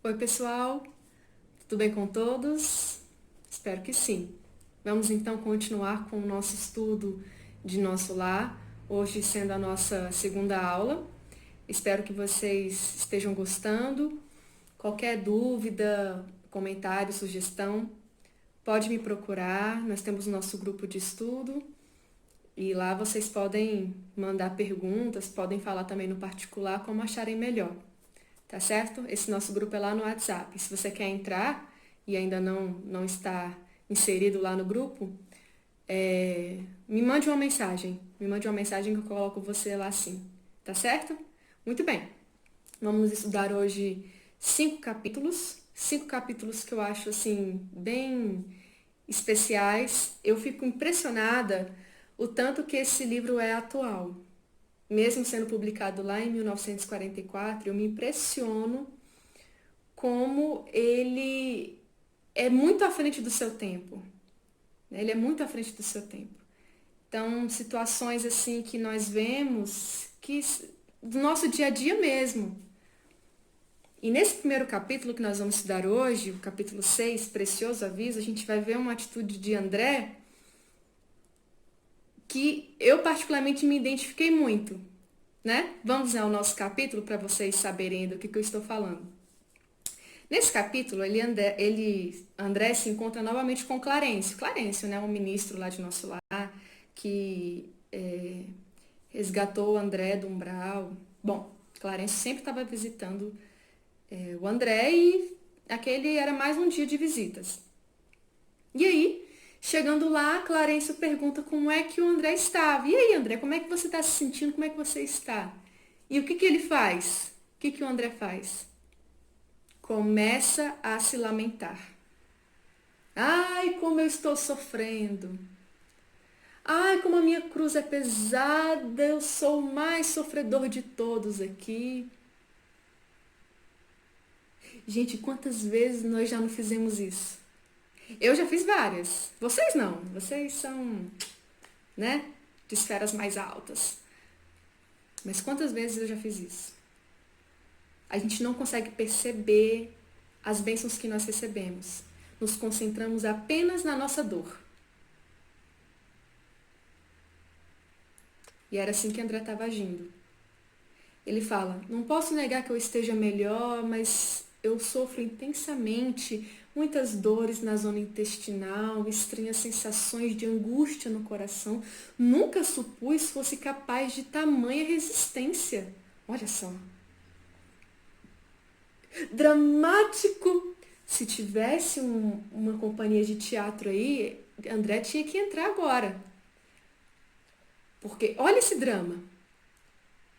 Oi, pessoal, tudo bem com todos? Espero que sim. Vamos então continuar com o nosso estudo de Nosso Lar, hoje sendo a nossa segunda aula. Espero que vocês estejam gostando. Qualquer dúvida, comentário, sugestão, pode me procurar. Nós temos o nosso grupo de estudo e lá vocês podem mandar perguntas, podem falar também no particular como acharem melhor. Tá certo? Esse nosso grupo é lá no WhatsApp. Se você quer entrar e ainda não está inserido lá no grupo, me mande uma mensagem. Me mande uma mensagem que eu coloco você lá sim. Tá certo? Muito bem. Vamos estudar hoje 5 capítulos. 5 capítulos que eu acho assim bem especiais. Eu fico impressionada o tanto que esse livro é atual. Mesmo sendo publicado lá em 1944, eu me impressiono como ele é muito à frente do seu tempo. Né? Ele é muito à frente do seu tempo. Então, situações assim que nós vemos que do nosso dia a dia mesmo. E nesse primeiro capítulo que nós vamos estudar hoje, o capítulo 6, Precioso Aviso, a gente vai ver uma atitude de André que eu particularmente me identifiquei muito, né? Vamos ao nosso capítulo para vocês saberem do que eu estou falando. Nesse capítulo, André se encontra novamente com Clarencio. Clarencio, né, um ministro lá de Nosso Lar, que resgatou o André do umbral. Bom, Clarencio sempre estava visitando o André e aquele era mais um dia de visitas. E aí, chegando lá, Clarencio pergunta como é que o André estava. E aí, André, como é que você está se sentindo? Como é que você está? E o que ele faz? O que o André faz? Começa a se lamentar. Ai, como eu estou sofrendo. Ai, como a minha cruz é pesada, eu sou o mais sofredor de todos aqui. Gente, quantas vezes nós já não fizemos isso? Eu já fiz várias. Vocês não. Vocês são, né, de esferas mais altas. Mas quantas vezes eu já fiz isso? A gente não consegue perceber as bênçãos que nós recebemos. Nos concentramos apenas na nossa dor. E era assim que André estava agindo. Ele fala: não posso negar que eu esteja melhor, mas eu sofro intensamente muitas dores na zona intestinal, estranhas sensações de angústia no coração. Nunca supus fosse capaz de tamanha resistência. Olha só. Dramático. Se tivesse uma companhia de teatro aí, André tinha que entrar agora. Porque olha esse drama.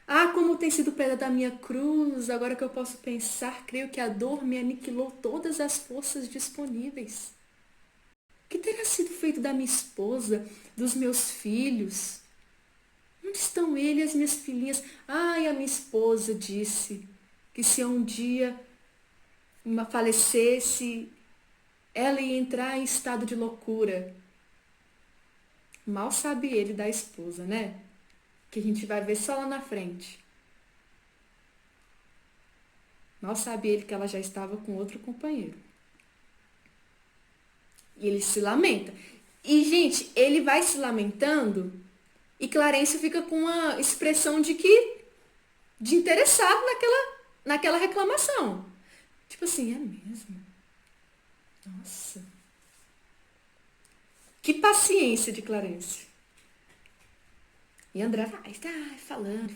Ah, como tem sido pedra da minha cruz, agora que eu posso pensar, creio que a dor me aniquilou todas as forças disponíveis. O que terá sido feito da minha esposa, dos meus filhos? Onde estão ele e as minhas filhinhas? Ai, a minha esposa disse que se um dia falecesse, ela ia entrar em estado de loucura. Mal sabe ele da esposa, né? Que a gente vai ver só lá na frente. Mal sabe ele que ela já estava com outro companheiro. E ele se lamenta. E, gente, ele vai se lamentando e Clarencio fica com uma expressão de interessado naquela reclamação. Tipo assim, é mesmo? Nossa. Que paciência de Clarencio. E André vai falando.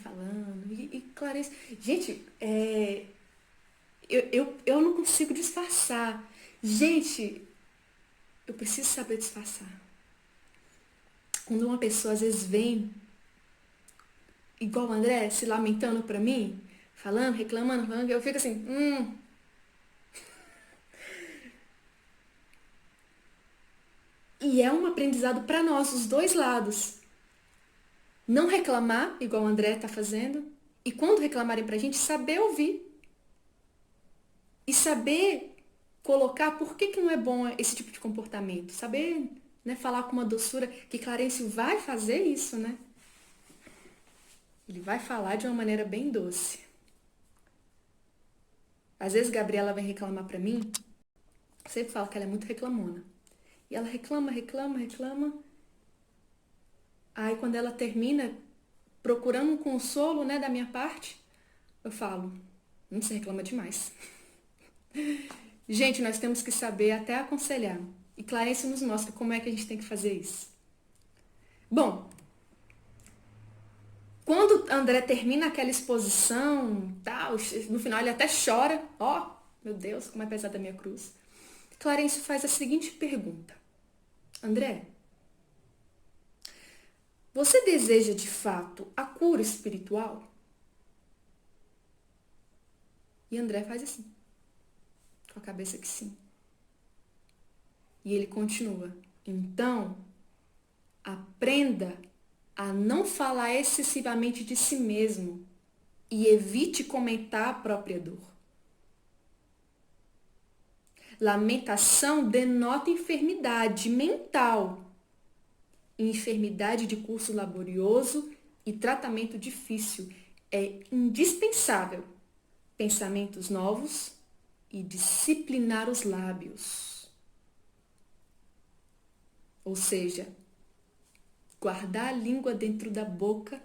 E Clarencio. Gente, eu não consigo disfarçar. Gente, eu preciso saber disfarçar. Quando uma pessoa às vezes vem, igual o André, se lamentando pra mim, falando, reclamando, eu fico assim. E é um aprendizado pra nós, os dois lados. Não reclamar, igual o André tá fazendo, e quando reclamarem pra gente, saber ouvir. E saber colocar por que não é bom esse tipo de comportamento. Saber, né, falar com uma doçura, que Clarencio vai fazer isso, né? Ele vai falar de uma maneira bem doce. Às vezes Gabriela vem reclamar pra mim, eu sempre falo que ela é muito reclamona. E ela reclama, reclama, reclama. Aí quando ela termina procurando um consolo, né, da minha parte, eu falo, você reclama demais. Gente, nós temos que saber até aconselhar. E Clarice nos mostra como é que a gente tem que fazer isso. Bom, quando André termina aquela exposição, tal, no final ele até chora. Ó, meu Deus, como é pesada a minha cruz. Clarice faz a seguinte pergunta. André, você deseja de fato a cura espiritual? E André faz assim, com a cabeça que sim. E ele continua. Então, aprenda a não falar excessivamente de si mesmo e evite comentar a própria dor. Lamentação denota enfermidade mental, enfermidade de curso laborioso e tratamento difícil. É indispensável pensamentos novos e disciplinar os lábios. Ou seja, guardar a língua dentro da boca,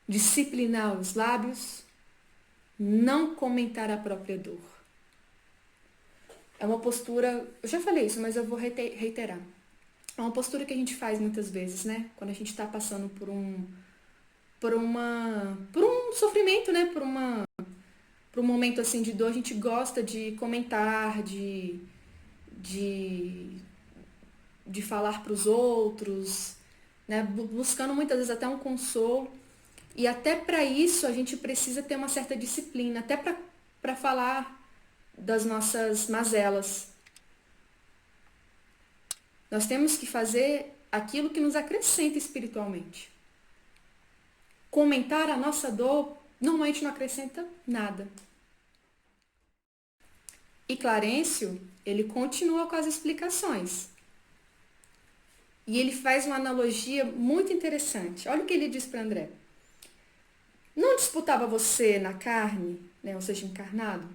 disciplinar os lábios, não comentar a própria dor. É uma postura, eu já falei isso, mas eu vou reiterar. É uma postura que a gente faz muitas vezes, né? Quando a gente está passando por um sofrimento, né? Por um momento assim de dor, a gente gosta de comentar, de, de falar para os outros, né? Buscando muitas vezes até um consolo. E até para isso a gente precisa ter uma certa disciplina, até para falar das nossas mazelas. Nós temos que fazer aquilo que nos acrescenta espiritualmente. Comentar a nossa dor normalmente não acrescenta nada. E Clarencio, ele continua com as explicações. E ele faz uma analogia muito interessante. Olha o que ele diz para André. Não disputava você na carne, né, ou seja, encarnado,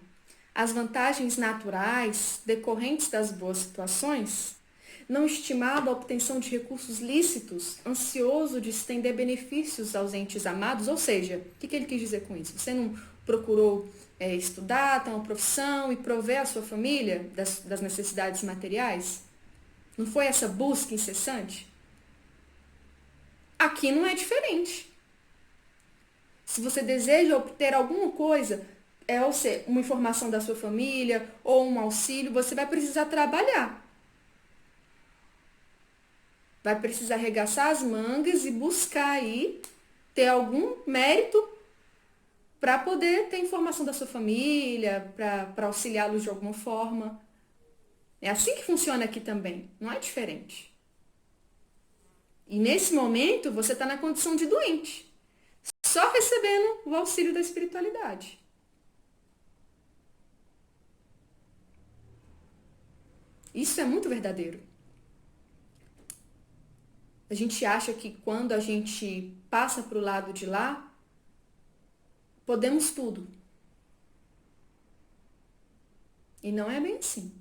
as vantagens naturais decorrentes das boas situações? Não estimava a obtenção de recursos lícitos, ansioso de estender benefícios aos entes amados? Ou seja, o que ele quis dizer com isso? Você não procurou estudar, ter uma profissão e prover a sua família das necessidades materiais? Não foi essa busca incessante? Aqui não é diferente. Se você deseja obter alguma coisa, ou seja, uma informação da sua família ou um auxílio, você vai precisar trabalhar. Vai precisar arregaçar as mangas e buscar aí ter algum mérito para poder ter informação da sua família, para auxiliá-los de alguma forma. É assim que funciona aqui também, não é diferente. E nesse momento você está na condição de doente, só recebendo o auxílio da espiritualidade. Isso é muito verdadeiro. A gente acha que quando a gente passa para o lado de lá, podemos tudo. E não é bem assim.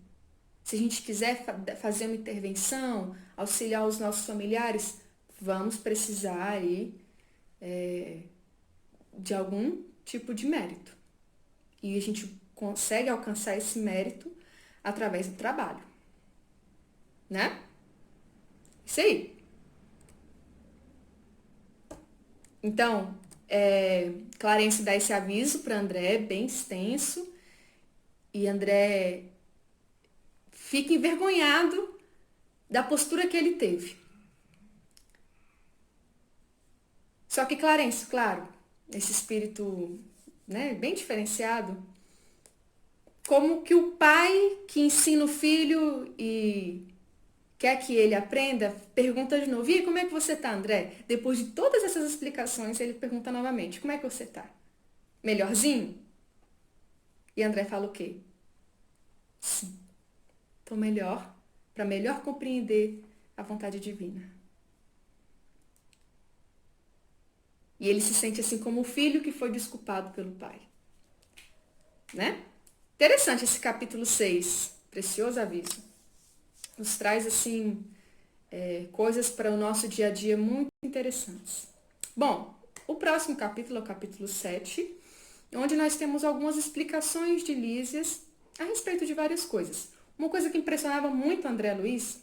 Se a gente quiser fazer uma intervenção, auxiliar os nossos familiares, vamos precisar aí de algum tipo de mérito. E a gente consegue alcançar esse mérito através do trabalho. Né? Isso aí. Então, Clarence dá esse aviso para André, bem extenso, e André fica envergonhado da postura que ele teve. Só que Clarence, claro, esse espírito, né, bem diferenciado, como que o pai que ensina o filho e quer que ele aprenda, pergunta de novo, e aí, como é que você tá, André? Depois de todas essas explicações, ele pergunta novamente, como é que você tá? Melhorzinho? E André fala o quê? Sim, tô melhor, para melhor compreender a vontade divina. E ele se sente assim como o filho que foi desculpado pelo pai. né? Interessante esse capítulo 6, precioso aviso. Nos traz, assim, coisas para o nosso dia a dia muito interessantes. Bom, o próximo capítulo é o capítulo 7, onde nós temos algumas explicações de Lísias a respeito de várias coisas. Uma coisa que impressionava muito André Luiz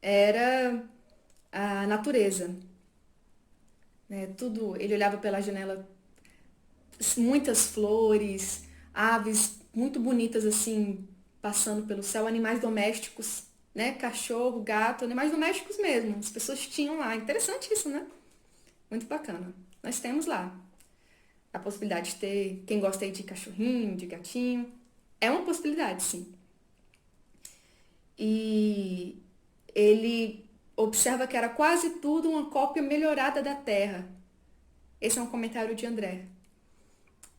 era a natureza. Né? Tudo, ele olhava pela janela, muitas flores, aves muito bonitas assim, passando pelo céu, animais domésticos, né? Cachorro, gato, animais domésticos mesmo. As pessoas tinham lá. Interessante isso, né? Muito bacana. Nós temos lá a possibilidade de ter, quem gosta aí de cachorrinho, de gatinho, é uma possibilidade, sim. E ele observa que era quase tudo uma cópia melhorada da Terra. Esse é um comentário de André.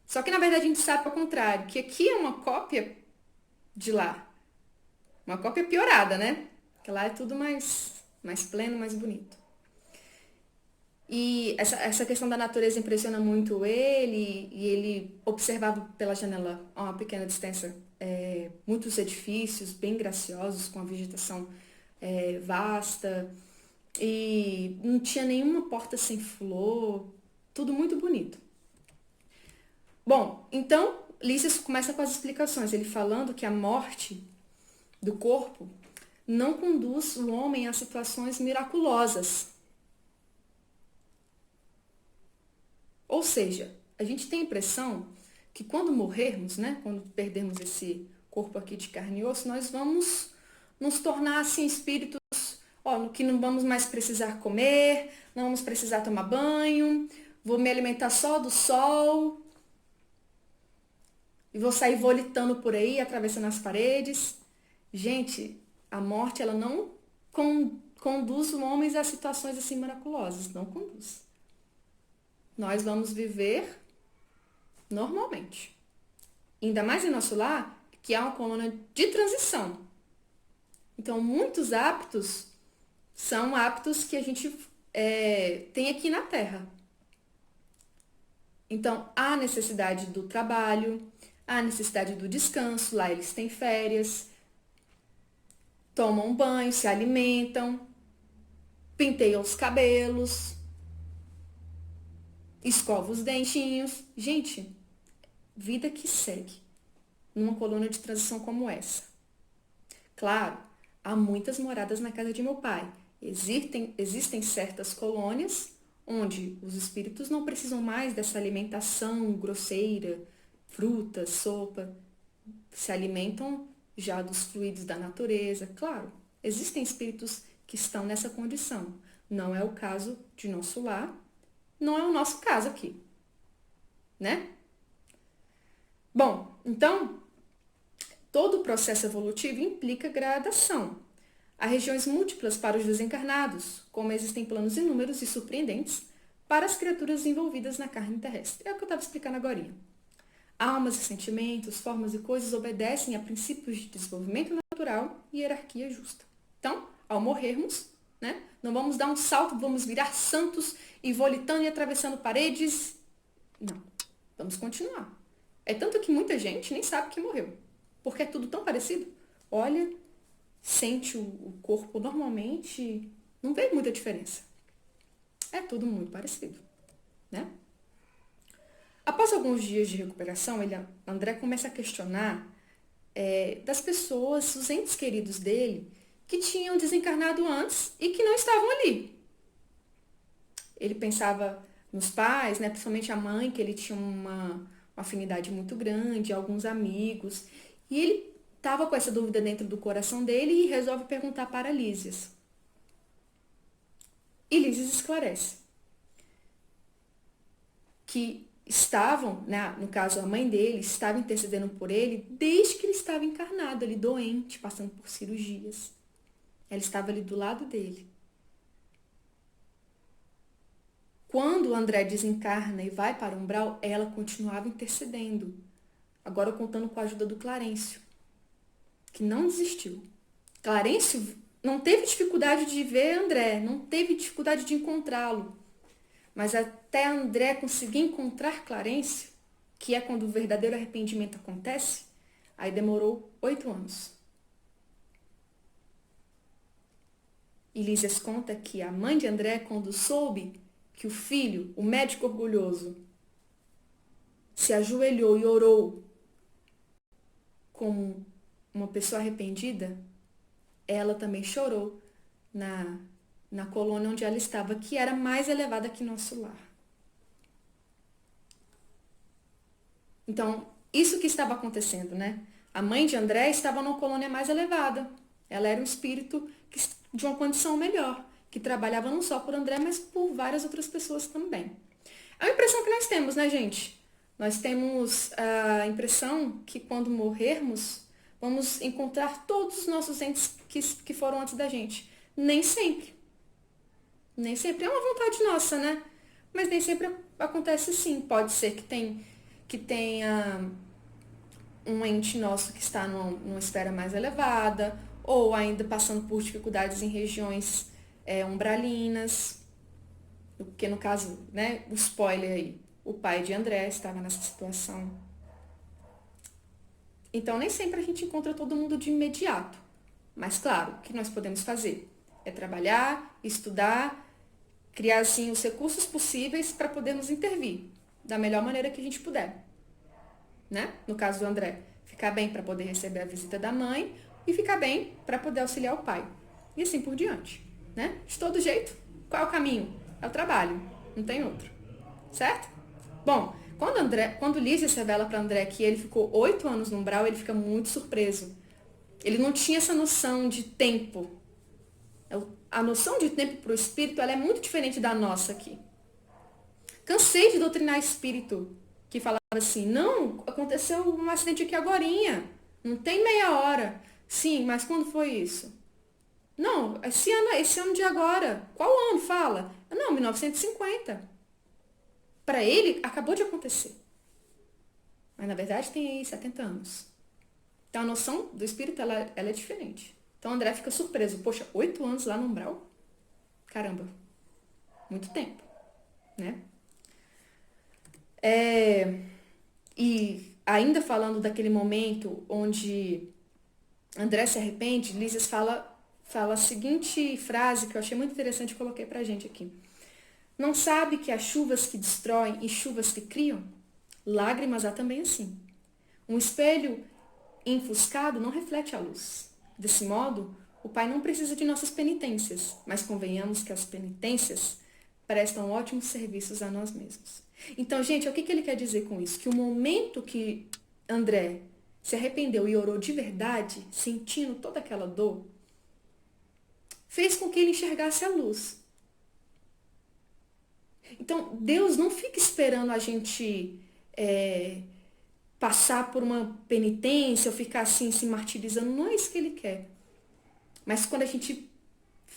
Só que na verdade a gente sabe ao contrário, que aqui é uma cópia de lá. Uma cópia piorada, né? Porque lá é tudo mais pleno, mais bonito. E essa questão da natureza impressiona muito ele, e ele observava pela janela a uma pequena distância muitos edifícios bem graciosos, com a vegetação vasta, e não tinha nenhuma porta sem flor, tudo muito bonito. Bom, então Lísias começa com as explicações, ele falando que a morte do corpo não conduz o homem a situações miraculosas. Ou seja, a gente tem a impressão que quando morrermos, né, quando perdermos esse corpo aqui de carne e osso, nós vamos nos tornar assim espíritos, no que não vamos mais precisar comer, não vamos precisar tomar banho, vou me alimentar só do sol e vou sair volitando por aí, atravessando as paredes. Gente, a morte ela não conduz os homens a situações assim miraculosas, não conduz. Nós vamos viver normalmente. Ainda mais em nosso lar, que há uma colônia de transição. Então, muitos hábitos são hábitos que a gente tem aqui na Terra. Então, há necessidade do trabalho, há necessidade do descanso, lá eles têm férias, tomam banho, se alimentam, penteiam os cabelos, escovam os dentinhos. Gente, vida que segue numa colônia de transição como essa. Claro, há muitas moradas na casa de meu pai. Existem certas colônias onde os espíritos não precisam mais dessa alimentação grosseira, frutas, sopa, se alimentam já dos fluidos da natureza. Claro, existem espíritos que estão nessa condição. Não é o caso de nosso lar, não é o nosso caso aqui, né? Bom, então, todo o processo evolutivo implica gradação. Há regiões múltiplas para os desencarnados, como existem planos inúmeros e surpreendentes para as criaturas envolvidas na carne terrestre. É o que eu estava explicando agora. Almas e sentimentos, formas e coisas obedecem a princípios de desenvolvimento natural e hierarquia justa. Então, ao morrermos, né, não vamos dar um salto, vamos virar santos e volitando e atravessando paredes. Não, vamos continuar. É tanto que muita gente nem sabe que morreu, porque é tudo tão parecido. Olha, sente o corpo normalmente, não vê muita diferença. É tudo muito parecido, né? Após alguns dias de recuperação, André começa a questionar das pessoas, os entes queridos dele, que tinham desencarnado antes e que não estavam ali. Ele pensava nos pais, né, principalmente a mãe, que ele tinha uma afinidade muito grande, alguns amigos, e ele estava com essa dúvida dentro do coração dele e resolve perguntar para Lísias. E Lísias esclarece que estavam, né, no caso a mãe dele, estava intercedendo por ele desde que ele estava encarnado, ele doente, passando por cirurgias. Ela estava ali do lado dele. Quando o André desencarna e vai para o umbral, ela continuava intercedendo. Agora contando com a ajuda do Clarencio, que não desistiu. Clarencio não teve dificuldade de ver André, não teve dificuldade de encontrá-lo. Mas até André conseguir encontrar Clarencio, que é quando o verdadeiro arrependimento acontece, aí demorou 8 anos. E Lísias conta que a mãe de André, quando soube que o filho, o médico orgulhoso, se ajoelhou e orou como uma pessoa arrependida, ela também chorou na colônia onde ela estava, que era mais elevada que nosso lar. Então, isso que estava acontecendo, né? A mãe de André estava numa colônia mais elevada. Ela era um espírito de uma condição melhor, que trabalhava não só por André, mas por várias outras pessoas também. É uma impressão que nós temos, né, gente? Nós temos a impressão que quando morrermos, vamos encontrar todos os nossos entes que foram antes da gente. Nem sempre. Nem sempre é uma vontade nossa, né? Mas nem sempre acontece sim. Pode ser que tenha um ente nosso que está numa esfera mais elevada, ou ainda passando por dificuldades em regiões umbralinas. Porque no caso, né, o spoiler aí, o pai de André estava nessa situação. Então nem sempre a gente encontra todo mundo de imediato. Mas claro, o que nós podemos fazer é trabalhar, estudar, criar assim os recursos possíveis para podermos intervir da melhor maneira que a gente puder. Né? No caso do André, ficar bem para poder receber a visita da mãe e ficar bem para poder auxiliar o pai. E assim por diante. Né? De todo jeito, qual é o caminho? É o trabalho, não tem outro. Certo? Bom, quando Lísias revela para André que ele ficou 8 anos no umbral, ele fica muito surpreso. Ele não tinha essa noção de tempo. A noção de tempo para o espírito ela é muito diferente da nossa aqui. Cansei de doutrinar espírito que falava assim, não, aconteceu um acidente aqui agorinha, não tem meia hora. Sim, mas quando foi isso? Não, esse ano de agora. Qual ano? Fala. Não, 1950. Para ele, acabou de acontecer. Mas na verdade tem aí 70 anos. Então a noção do espírito ela é diferente. Então o André fica surpreso. Poxa, 8 anos lá no umbral? Caramba, muito tempo, né? E ainda falando daquele momento onde André se arrepende, Lísias fala a seguinte frase que eu achei muito interessante e coloquei pra gente aqui. Não sabe que há chuvas que destroem e chuvas que criam? Lágrimas há também assim. Um espelho enfuscado não reflete a luz. Desse modo, o Pai não precisa de nossas penitências, mas convenhamos que as penitências prestam ótimos serviços a nós mesmos. Então, gente, o que ele quer dizer com isso? Que o momento que André se arrependeu e orou de verdade, sentindo toda aquela dor, fez com que ele enxergasse a luz. Então, Deus não fica esperando a gente passar por uma penitência ou ficar assim se martirizando. Não é isso que ele quer. Mas quando a gente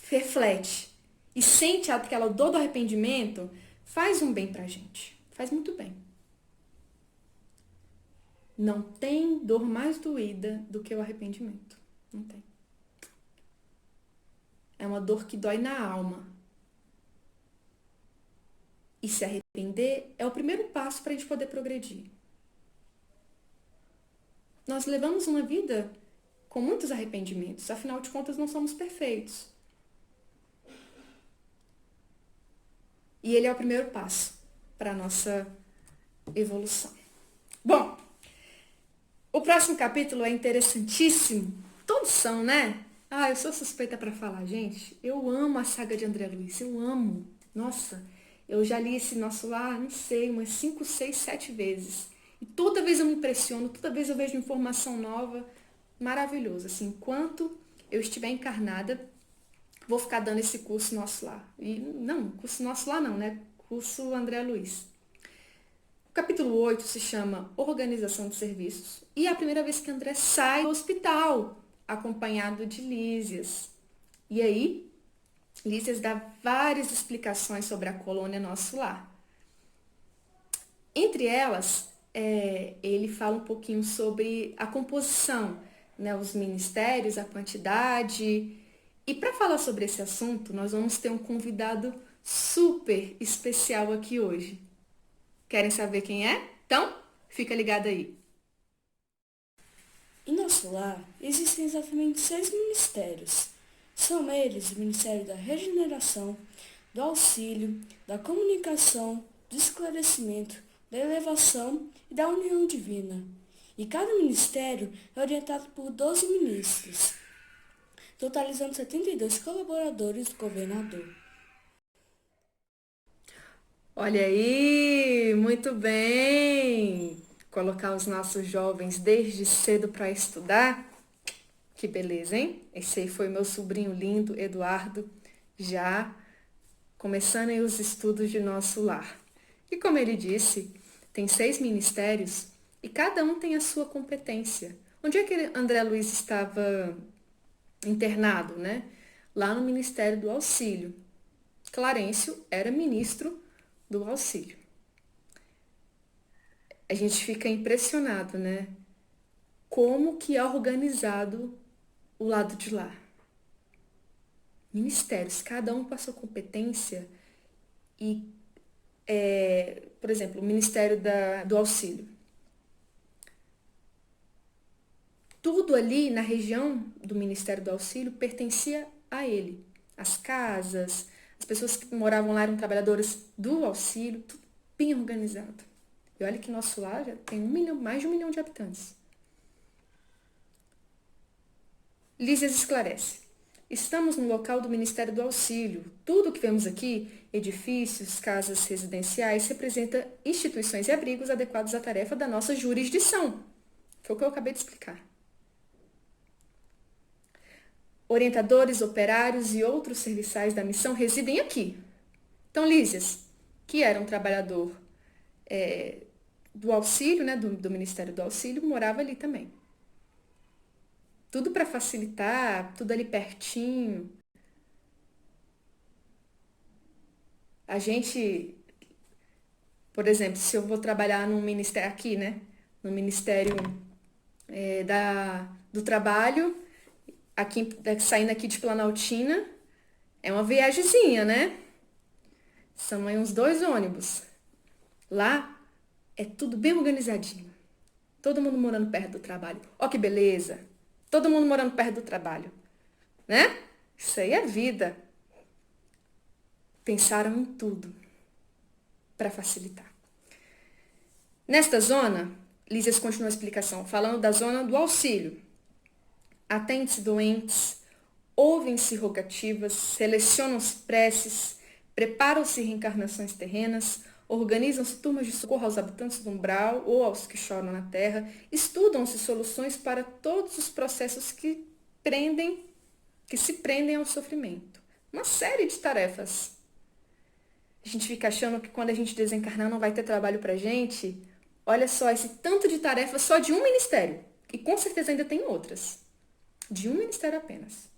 reflete e sente aquela dor do arrependimento, faz um bem pra gente. Faz muito bem. Não tem dor mais doída do que o arrependimento. Não tem. É uma dor que dói na alma. E se arrepender é o primeiro passo para a gente poder progredir. Nós levamos uma vida com muitos arrependimentos. Afinal de contas, não somos perfeitos. E ele é o primeiro passo para a nossa evolução. Bom, o próximo capítulo é interessantíssimo. Todos são, né? Eu sou suspeita para falar, gente. Eu amo a saga de André Luiz. Eu amo. Nossa, eu já li esse Nosso Lar, não sei, umas 5, 6, 7 vezes. E toda vez eu me impressiono, toda vez eu vejo informação nova. Maravilhoso. Assim, enquanto eu estiver encarnada, vou ficar dando esse curso Nosso Lar. E não, curso Nosso Lar não, né? Curso André Luiz. O capítulo 8 se chama Organização de Serviços. E é a primeira vez que André sai do hospital, acompanhado de Lísias. E aí, Lísias dá várias explicações sobre a colônia Nosso Lar. Entre elas, ele fala um pouquinho sobre a composição, né, os ministérios, a quantidade. E para falar sobre esse assunto, nós vamos ter um convidado super especial aqui hoje. Querem saber quem é? Então, Fica ligado aí. Em nosso lar, existem exatamente 6 ministérios. São eles o Ministério da Regeneração, do Auxílio, da Comunicação, do Esclarecimento, da Elevação e da União Divina. E cada ministério é orientado por 12 ministros, totalizando 72 colaboradores do governador. Olha aí, muito bem! Colocar os nossos jovens desde cedo para estudar. Que beleza, hein? Esse aí foi meu sobrinho lindo, Eduardo, já começando aí os estudos de nosso lar. E como ele disse, tem 6 ministérios e cada um tem a sua competência. Onde é que André Luiz estava internado, né? Lá no Ministério do Auxílio. Clarencio era ministro do Auxílio. A gente fica impressionado, né? Como que é organizado o lado de lá. Ministérios, cada um com a sua competência e, por exemplo, o Ministério do Auxílio. Tudo ali na região do Ministério do Auxílio pertencia a ele. As casas, as pessoas que moravam lá eram trabalhadores do auxílio, tudo bem organizado. E olha que nosso lar já tem mais de 1 milhão de habitantes. Lísias esclarece. Estamos no local do Ministério do Auxílio. Tudo o que vemos aqui, edifícios, casas residenciais, representa instituições e abrigos adequados à tarefa da nossa jurisdição. Foi o que eu acabei de explicar. Orientadores, operários e outros serviçais da missão residem aqui. Então, Lísias, que era um trabalhador do auxílio, né, do Ministério do Auxílio, morava ali também. Tudo para facilitar, tudo ali pertinho. A gente, por exemplo, se eu vou trabalhar num ministério aqui, né, no Ministério do Trabalho, aqui, saindo aqui de Planaltina, é uma viagemzinha, né? São aí uns 2 ônibus. Lá é tudo bem organizadinho. Todo mundo morando perto do trabalho. Ó que beleza! Todo mundo morando perto do trabalho. Né? Isso aí é vida. Pensaram em tudo para facilitar. Nesta zona, Lísias continua a explicação, falando da zona do auxílio. Atende-se doentes, ouvem-se rogativas, selecionam-se preces, preparam-se reencarnações terrenas, organizam-se turmas de socorro aos habitantes do umbral ou aos que choram na terra, estudam-se soluções para todos os processos que se prendem ao sofrimento. Uma série de tarefas. A gente fica achando que quando a gente desencarnar não vai ter trabalho pra gente. Olha só, esse tanto de tarefas só de um ministério. E com certeza ainda tem outras. De um ministério apenas.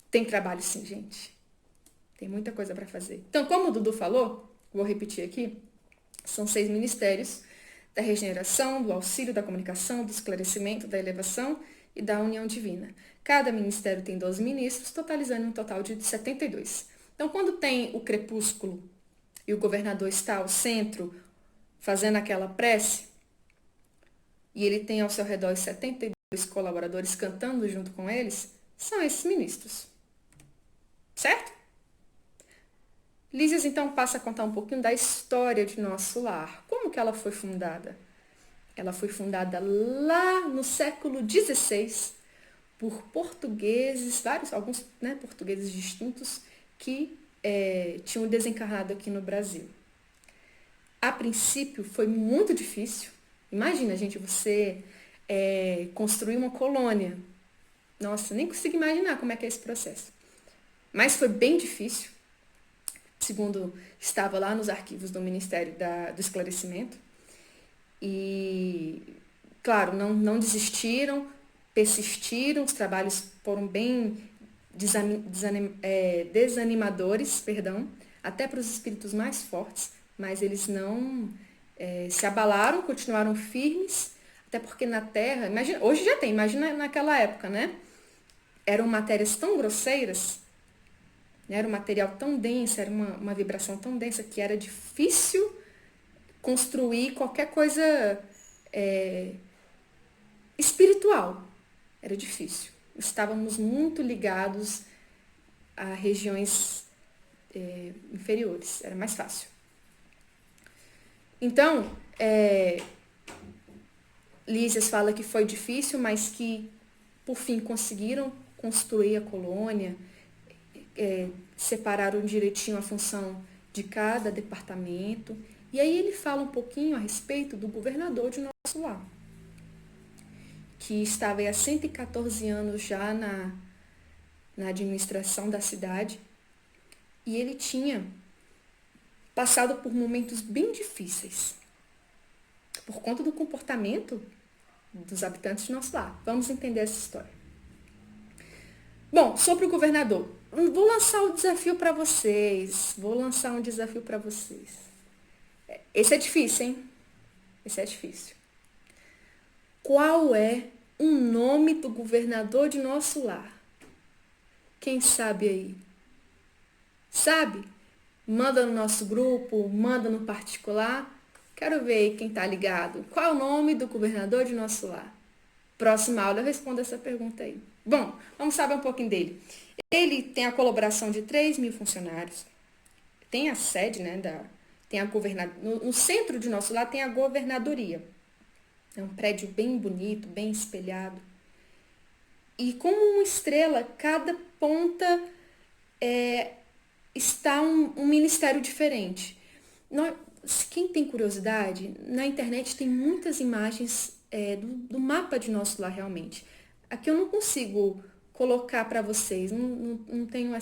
Tem trabalho sim, gente. Tem muita coisa para fazer. Então, como o Dudu falou, vou repetir aqui, são 6 ministérios da regeneração, do auxílio, da comunicação, do esclarecimento, da elevação e da união divina. Cada ministério tem 12 ministros, totalizando um total de 72. Então, quando tem o crepúsculo e o governador está ao centro, fazendo aquela prece, e ele tem ao seu redor os 72 colaboradores cantando junto com eles, são esses ministros. Certo? Lísias então passa a contar um pouquinho da história de nosso lar. Como que ela foi fundada? Ela foi fundada lá no século XVI por portugueses, alguns portugueses distintos que tinham desencarnado aqui no Brasil. A princípio foi muito difícil. Imagina, gente, você construir uma colônia. Nossa, nem consigo imaginar como é que é esse processo. Mas foi bem difícil, segundo estava lá nos arquivos do Ministério do Esclarecimento. E, claro, não desistiram, persistiram, os trabalhos foram bem desanimadores, até para os espíritos mais fortes, mas eles não se abalaram, continuaram firmes, até porque na Terra, imagina, hoje já tem, imagina naquela época, né? Eram matérias tão grosseiras, né? Era um material tão denso, era uma vibração tão densa que era difícil construir qualquer coisa espiritual. Era difícil. Estávamos muito ligados a regiões inferiores. Era mais fácil. Então, Lísias fala que foi difícil, mas que, por fim, conseguiram construir a colônia, separaram direitinho a função de cada departamento. E aí ele fala um pouquinho a respeito do governador de nosso lar, que estava há 114 anos já na administração da cidade, e ele tinha passado por momentos bem difíceis, por conta do comportamento dos habitantes de nosso lar. Vamos entender essa história. Bom, sobre o governador, vou lançar um desafio para vocês. Esse é difícil, hein? Esse é difícil. Qual é o nome do governador de nosso lar? Quem sabe aí? Sabe? Manda no nosso grupo, manda no particular. Quero ver quem tá ligado. Qual é o nome do governador de nosso lar? Próxima aula eu respondo essa pergunta aí. Bom, vamos saber um pouquinho dele. Ele tem a colaboração de 3.000 funcionários. Tem a sede, né? No centro de nosso lar tem a governadoria. É um prédio bem bonito, bem espelhado. E como uma estrela, cada ponta está um ministério diferente. Quem tem curiosidade, na internet tem muitas imagens do mapa de nosso lar realmente. Aqui eu não consigo colocar para vocês, não tenho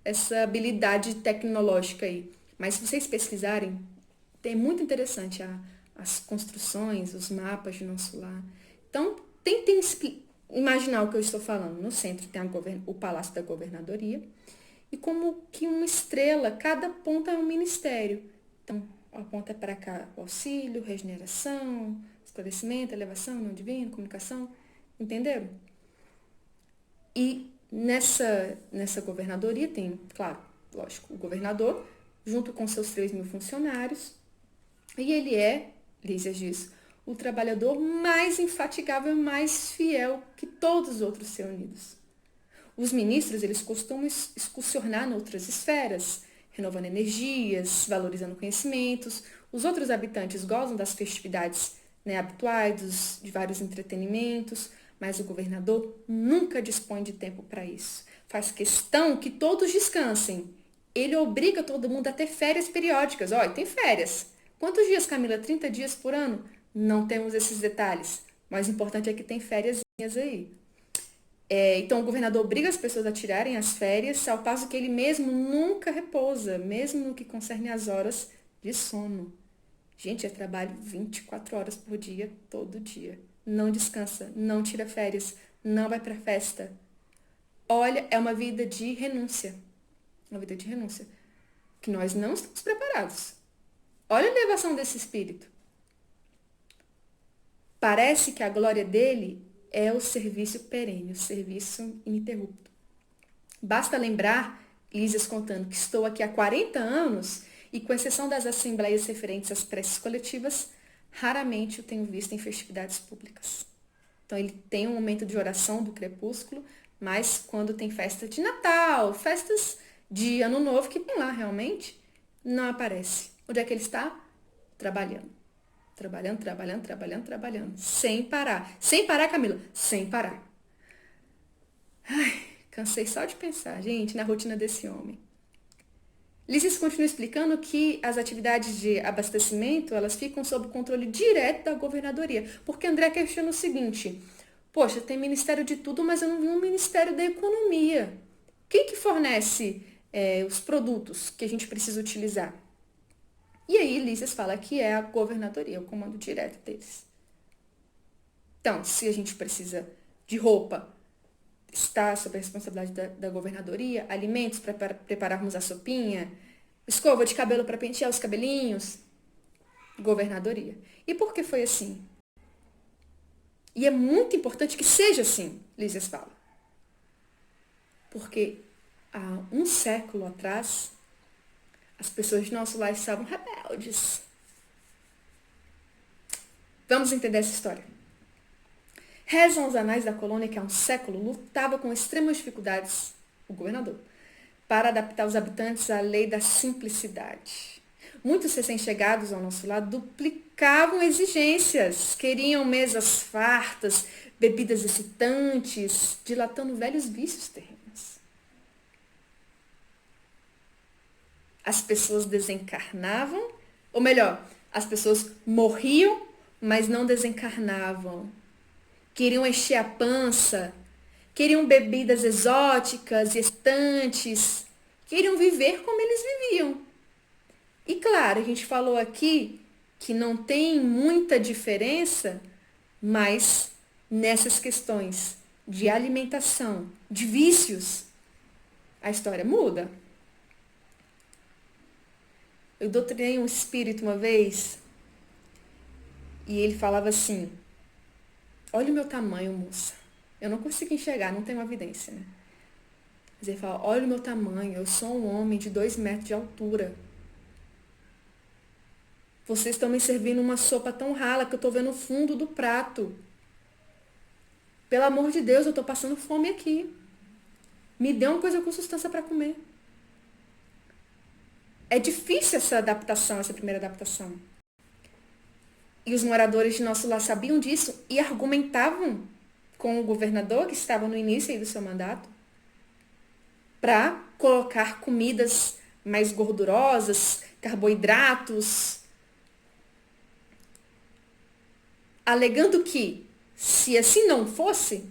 essa habilidade tecnológica aí. Mas se vocês pesquisarem, é muito interessante as construções, os mapas de nosso lar. Então, tentem imaginar o que eu estou falando. No centro tem o Palácio da Governadoria. E como que uma estrela, cada ponta é um ministério. Então, a ponta é para cá, auxílio, regeneração, esclarecimento, elevação, não divino, comunicação. Entenderam? E nessa governadoria tem, claro, lógico, o governador, junto com seus 3.000 funcionários. E ele Lísias diz, o trabalhador mais infatigável, mais fiel que todos os outros reunidos. Os ministros, eles costumam excursionar em outras esferas, renovando energias, valorizando conhecimentos. Os outros habitantes gozam das festividades habituais, de vários entretenimentos, mas o governador nunca dispõe de tempo para isso. Faz questão que todos descansem. Ele obriga todo mundo a ter férias periódicas. Olha, tem férias. Quantos dias, Camila? 30 dias por ano? Não temos esses detalhes. O mais importante é que tem férias aí. Então, o governador obriga as pessoas a tirarem as férias, ao passo que ele mesmo nunca repousa, mesmo no que concerne às horas de sono. Gente, é trabalho 24 horas por dia, todo dia. Não descansa, não tira férias, não vai para festa. Olha, é uma vida de renúncia. Uma vida de renúncia. Que nós não estamos preparados. Olha a elevação desse espírito. Parece que a glória dele é o serviço perene, o serviço ininterrupto. Basta lembrar, Lísias contando, que estou aqui há 40 anos e, com exceção das assembleias referentes às preces coletivas, raramente o tenho visto em festividades públicas. Então, ele tem um momento de oração do crepúsculo, mas quando tem festa de Natal, festas de Ano Novo, que tem lá realmente, não aparece. Onde é que ele está? Trabalhando. Trabalhando. Sem parar. Sem parar, Camila? Sem parar. Ai, cansei só de pensar, gente, na rotina desse homem. Lísias continua explicando que as atividades de abastecimento, elas ficam sob controle direto da governadoria. Porque André questiona o seguinte, poxa, tem ministério de tudo, mas eu não vi um ministério da economia. Quem que fornece os produtos que a gente precisa utilizar? E aí, Lísias fala que é a governadoria, o comando direto deles. Então, se a gente precisa de roupa, está sob a responsabilidade da governadoria, alimentos para prepararmos a sopinha, escova de cabelo para pentear os cabelinhos, governadoria. E por que foi assim? E é muito importante que seja assim, Lísias fala. Porque há um século atrás, As pessoas de nosso lar estavam rebeldes. Vamos entender essa história. Rezam os anais da colônia que há um século lutava com extremas dificuldades, o governador, para adaptar os habitantes à lei da simplicidade. Muitos recém-chegados ao nosso lar duplicavam exigências, queriam mesas fartas, bebidas excitantes, dilatando velhos vícios terrenos. As pessoas desencarnavam, ou melhor, as pessoas morriam, mas não desencarnavam. Queriam encher a pança, queriam bebidas exóticas e excitantes, queriam viver como eles viviam. E claro, a gente falou aqui que não tem muita diferença, mas nessas questões de alimentação, de vícios, a história muda. Eu doutrinei um espírito uma vez e ele falava assim: olha o meu tamanho, moça. Eu não consigo enxergar, não tenho uma evidência, né? Mas ele fala: olha o meu tamanho, eu sou um homem de 2 metros de altura. Vocês estão me servindo uma sopa tão rala que eu estou vendo o fundo do prato. Pelo amor de Deus, eu estou passando fome aqui. Me dê uma coisa com substância para comer. É difícil essa adaptação, essa primeira adaptação. E os moradores de nosso lar sabiam disso e argumentavam com o governador, que estava no início aí do seu mandato, para colocar comidas mais gordurosas, carboidratos, alegando que, se assim não fosse,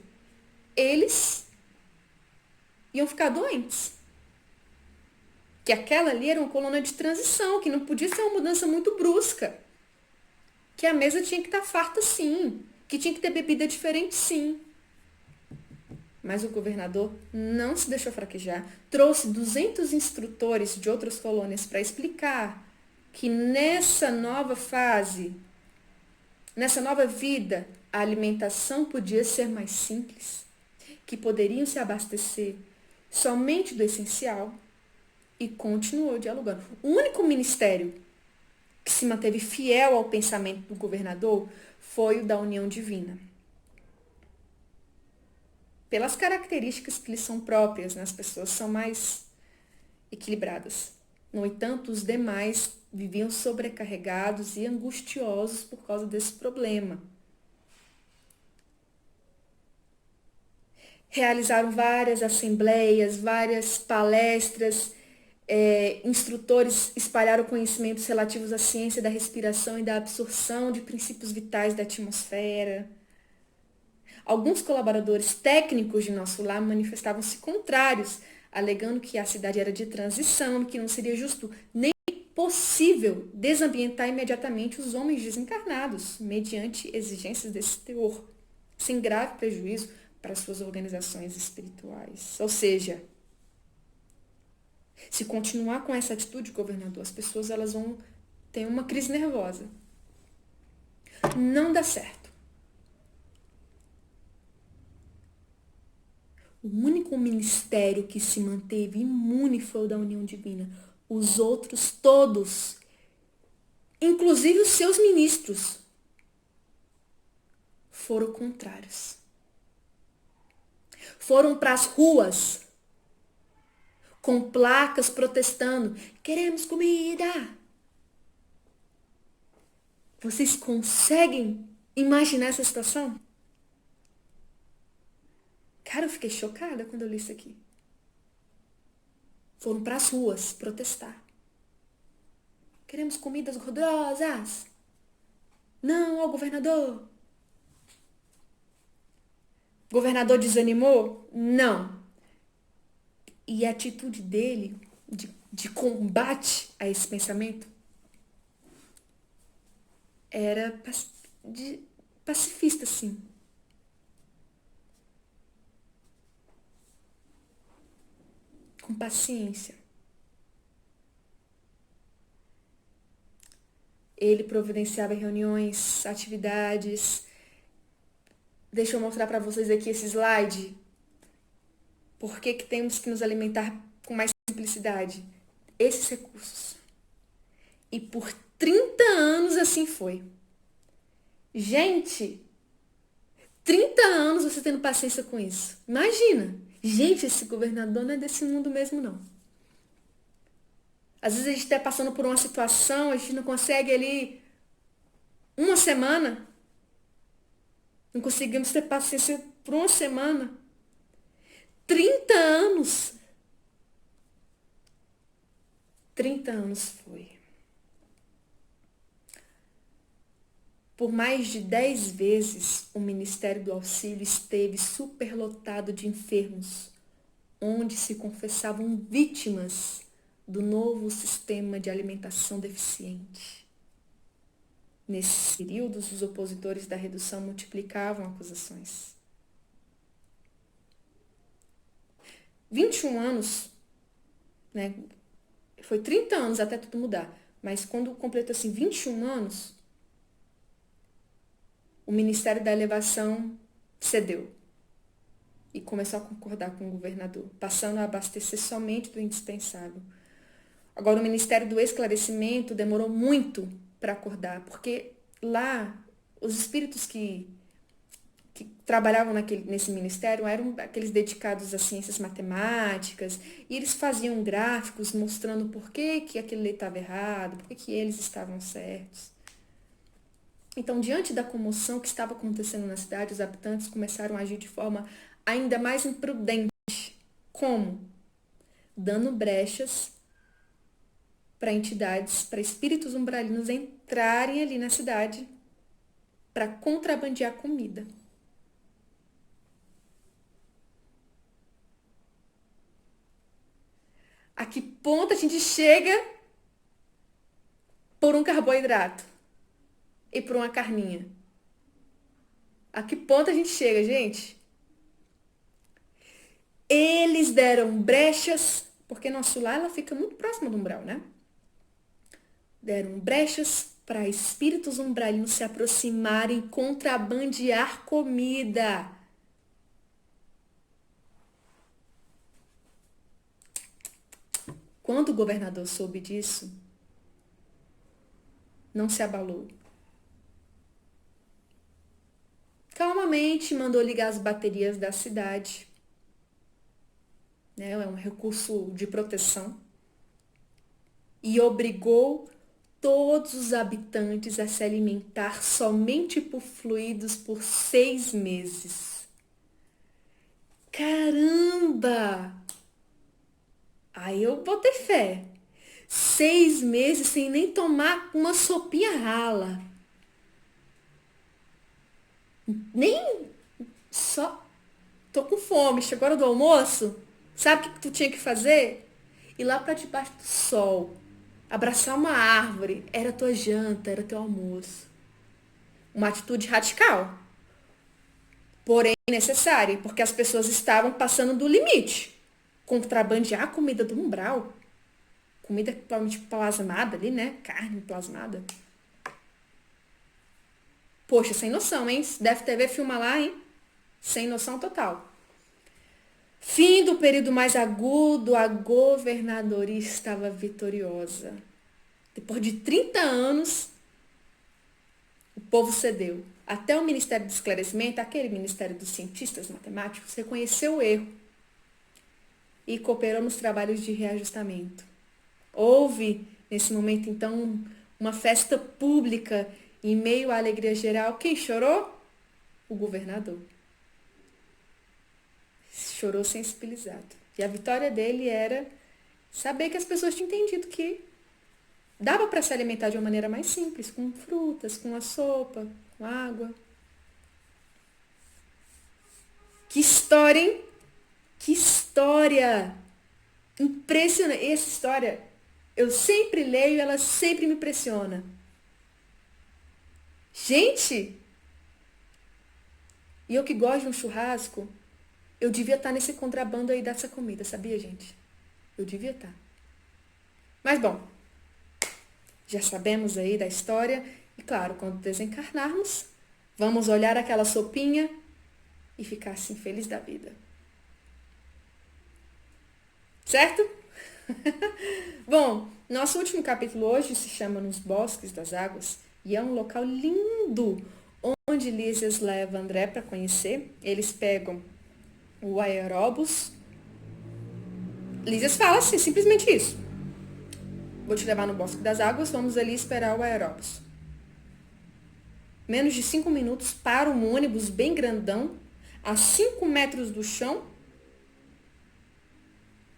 eles iam ficar doentes. Que aquela ali era uma colônia de transição, que não podia ser uma mudança muito brusca. Que a mesa tinha que estar farta sim, que tinha que ter bebida diferente sim. Mas o governador não se deixou fraquejar, trouxe 200 instrutores de outras colônias para explicar que nessa nova fase, nessa nova vida, a alimentação podia ser mais simples, que poderiam se abastecer somente do essencial, e continuou dialogando. O único ministério que se manteve fiel ao pensamento do governador foi o da união divina. Pelas características que lhes são próprias, né? As pessoas são mais equilibradas. No entanto, os demais viviam sobrecarregados e angustiosos por causa desse problema. Realizaram várias assembleias, várias palestras, instrutores espalharam conhecimentos relativos à ciência da respiração e da absorção de princípios vitais da atmosfera. Alguns colaboradores técnicos de nosso lar manifestavam-se contrários, alegando que a cidade era de transição, que não seria justo nem possível desambientar imediatamente os homens desencarnados, mediante exigências desse teor, sem grave prejuízo para suas organizações espirituais. Ou seja, se continuar com essa atitude, governador, as pessoas elas vão ter uma crise nervosa. Não dá certo. O único ministério que se manteve imune foi o da união divina. Os outros todos, inclusive os seus ministros, foram contrários. Foram para as ruas com placas protestando: queremos comida. Vocês conseguem imaginar essa situação? Cara, eu fiquei chocada quando eu li isso aqui. Foram para as ruas protestar. Queremos comidas gordurosas. Não, ó governador. O governador desanimou? Não. E a atitude dele de combate a esse pensamento era pacifista, sim. Com paciência. Ele providenciava reuniões, atividades. Deixa eu mostrar para vocês aqui esse slide. Por que temos que nos alimentar com mais simplicidade? Esses recursos. E por 30 anos assim foi. Gente, 30 anos você tendo paciência com isso. Imagina. Gente, esse governador não é desse mundo mesmo, não. Às vezes a gente está passando por uma situação, a gente não consegue ali uma semana. Não conseguimos ter paciência por uma semana. 30 anos. 30 anos foi. Por mais de 10 vezes, o Ministério do Auxílio esteve superlotado de enfermos, onde se confessavam vítimas do novo sistema de alimentação deficiente. Nesses períodos, os opositores da redução multiplicavam acusações. 21 anos, né? Foi 30 anos até tudo mudar, mas quando completou assim 21 anos, o Ministério da Elevação cedeu e começou a concordar com o governador, passando a abastecer somente do indispensável. Agora, o Ministério do Esclarecimento demorou muito para acordar, porque lá os espíritos que trabalhavam nesse ministério eram aqueles dedicados às ciências matemáticas, e eles faziam gráficos mostrando por que aquilo ali estava errado, por que eles estavam certos. Então, diante da comoção que estava acontecendo na cidade, os habitantes começaram a agir de forma ainda mais imprudente. Como? Dando brechas para entidades, para espíritos umbralinos entrarem ali na cidade para contrabandear comida. A que ponto a gente chega por um carboidrato e por uma carninha? A que ponto a gente chega, gente? Eles deram brechas, porque nosso lar ela fica muito próximo do umbral, né? Deram brechas para espíritos umbralinos se aproximarem e contrabandear comida. Quando o governador soube disso, não se abalou. Calmamente mandou ligar as baterias da cidade. É um recurso de proteção. E obrigou todos os habitantes a se alimentar somente por fluidos por 6 meses. Caramba! Aí eu botei fé. 6 meses sem nem tomar uma sopinha rala. Nem só. Tô com fome, chegou a hora do almoço. Sabe o que tu tinha que fazer? Ir lá para debaixo do sol. Abraçar uma árvore. Era tua janta, era teu almoço. Uma atitude radical. Porém necessária, porque as pessoas estavam passando do limite. Contrabandear a comida do umbral. Comida provavelmente plasmada ali, né? Carne plasmada. Poxa, sem noção, hein? Deve TV filma lá, hein? Sem noção total. Fim do período mais agudo, a governadoria estava vitoriosa. Depois de 30 anos, o povo cedeu. Até o Ministério do Esclarecimento, aquele Ministério dos Cientistas Matemáticos, reconheceu o erro e cooperou nos trabalhos de reajustamento. Houve, nesse momento, então, uma festa pública em meio à alegria geral. Quem chorou? O governador. Chorou sensibilizado. E a vitória dele era saber que as pessoas tinham entendido que dava para se alimentar de uma maneira mais simples, com frutas, com a sopa, com água. Que história, hein? Que história! Impressionante. Essa história, eu sempre leio e ela sempre me impressiona. Gente! E eu que gosto de um churrasco, eu devia estar nesse contrabando aí dessa comida, sabia, gente? Eu devia estar. Mas, bom, já sabemos aí da história. E, claro, quando desencarnarmos, vamos olhar aquela sopinha e ficar assim, feliz da vida. Certo? Bom, Nosso último capítulo hoje se chama Nos Bosques das Águas e é um local lindo onde Lísias leva André para conhecer. Eles pegam o aeróbus. Lísias fala assim, simplesmente isso. Vou te levar no Bosque das Águas, vamos ali esperar o aeróbus. Menos de 5 minutos para um ônibus bem grandão, a 5 metros do chão,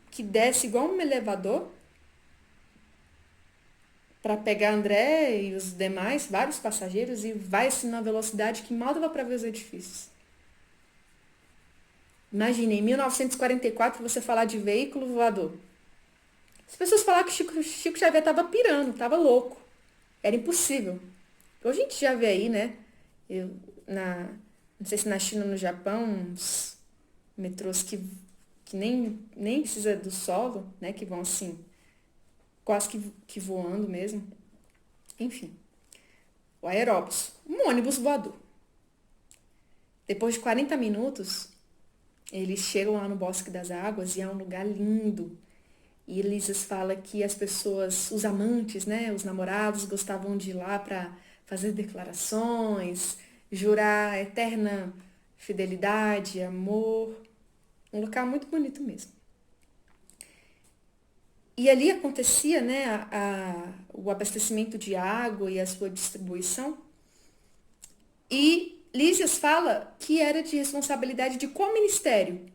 que desce igual um elevador, para pegar André e os demais, vários passageiros, e vai assim numa velocidade que mal dava para ver os edifícios. Imagine, em 1944, você falar de veículo voador. As pessoas falavam que Chico Xavier estava pirando, estava louco. Era impossível. Hoje a gente já vê aí, né? Não sei se na China ou no Japão, uns metrôs que nem precisa do solo, né? Que vão assim, quase que voando mesmo. Enfim. O aeróbus. Um ônibus voador. Depois de 40 minutos, eles chegam lá no Bosque das Águas e é um lugar lindo. E Lísias fala que as pessoas, os amantes, né, os namorados, gostavam de ir lá para fazer declarações, jurar eterna fidelidade, amor. Um local muito bonito mesmo. E ali acontecia, né, o abastecimento de água e a sua distribuição. E Lísias fala que era de responsabilidade de qual ministério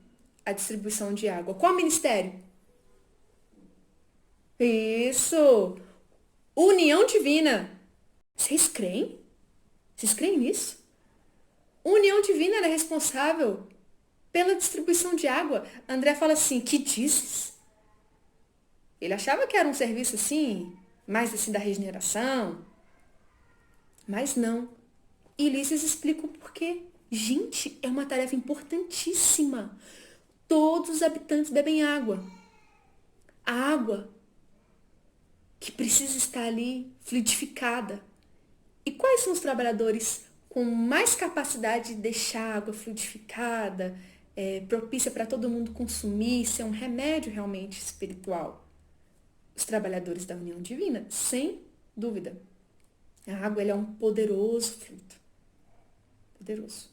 a distribuição de água? Qual ministério? Isso! União Divina. Vocês creem? Vocês creem nisso? União Divina era responsável pela distribuição de água. André fala assim, que dizes? Ele achava que era um serviço assim, mais assim da regeneração. Mas não. E Lísias explica o porquê. Gente, é uma tarefa importantíssima. Todos os habitantes bebem água. A água que precisa estar ali fluidificada. E quais são os trabalhadores com mais capacidade de deixar a água fluidificada, propícia para todo mundo consumir, ser um remédio realmente espiritual? Os trabalhadores da união divina, sem dúvida. A água ela é um poderoso fluido. Poderoso.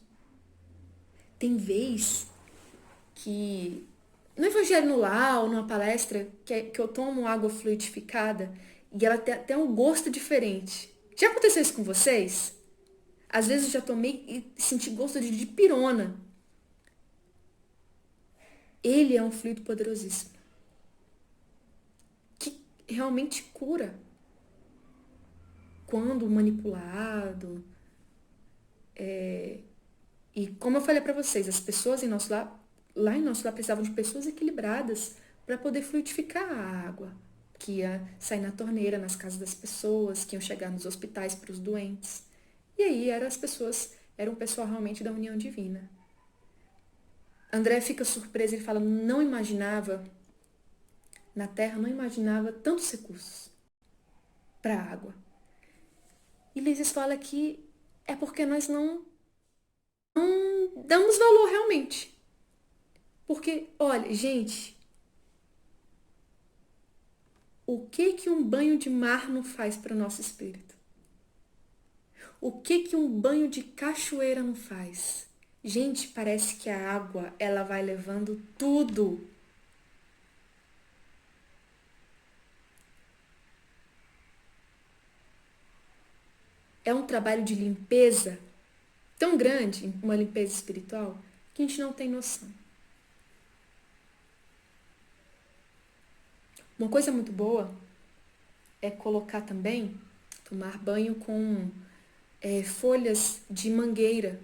Tem vez que no Evangelho no Lar ou numa palestra que eu tomo água fluidificada e ela tem até um gosto diferente. Já aconteceu isso com vocês? Às vezes eu já tomei e senti gosto de dipirona. Ele é um fluido poderosíssimo. Que realmente cura. Quando manipulado. E como eu falei para vocês, as pessoas em nosso lar, lá em nosso lar precisavam de pessoas equilibradas para poder fluidificar a água que ia sair na torneira, nas casas das pessoas, que iam chegar nos hospitais para os doentes. E aí era um pessoal realmente da união divina. André fica surpreso, ele fala, não imaginava, na Terra, não imaginava tantos recursos para a água. E Lísias fala que é porque nós não damos valor realmente. Porque, olha, gente, o que um banho de mar não faz para o nosso espírito? O que um banho de cachoeira não faz? Gente, parece que a água, ela vai levando tudo. É um trabalho de limpeza tão grande, uma limpeza espiritual, que a gente não tem noção. Uma coisa muito boa é colocar também, tomar banho com folhas de mangueira.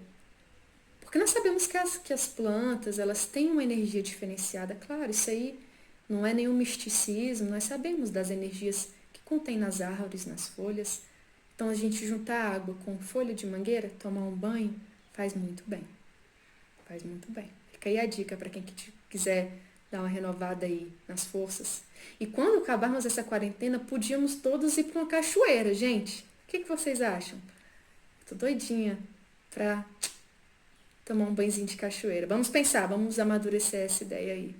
Porque nós sabemos que as plantas, elas têm uma energia diferenciada. Claro, isso aí não é nenhum misticismo, nós sabemos das energias que contém nas árvores, nas folhas. Então, a gente juntar água com folha de mangueira, tomar um banho, faz muito bem. Faz muito bem. Fica aí a dica para quem quiser dar uma renovada aí nas forças. E quando acabarmos essa quarentena, podíamos todos ir para uma cachoeira, gente. O que vocês acham? Tô doidinha para tomar um banhozinho de cachoeira. Vamos pensar, vamos amadurecer essa ideia aí,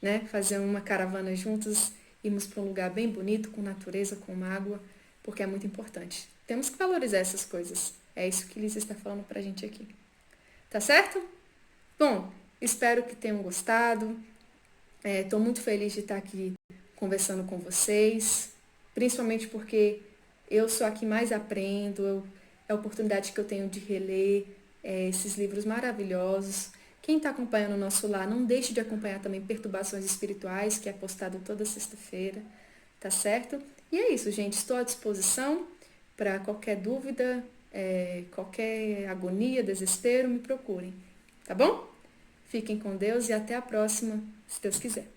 né? Fazer uma caravana juntos irmos para um lugar bem bonito, com natureza, com água, porque é muito importante. Temos que valorizar essas coisas. É isso que Lisa está falando para a gente aqui. Tá certo? Bom, espero que tenham gostado. Estou muito feliz de estar aqui conversando com vocês, principalmente porque eu sou a que mais aprendo, é a oportunidade que eu tenho de reler esses livros maravilhosos. Quem está acompanhando o nosso lar, não deixe de acompanhar também Perturbações Espirituais, que é postado toda sexta-feira, tá certo? E é isso, gente. Estou à disposição para qualquer dúvida, qualquer agonia, desespero, me procurem, tá bom? Fiquem com Deus e até a próxima, se Deus quiser.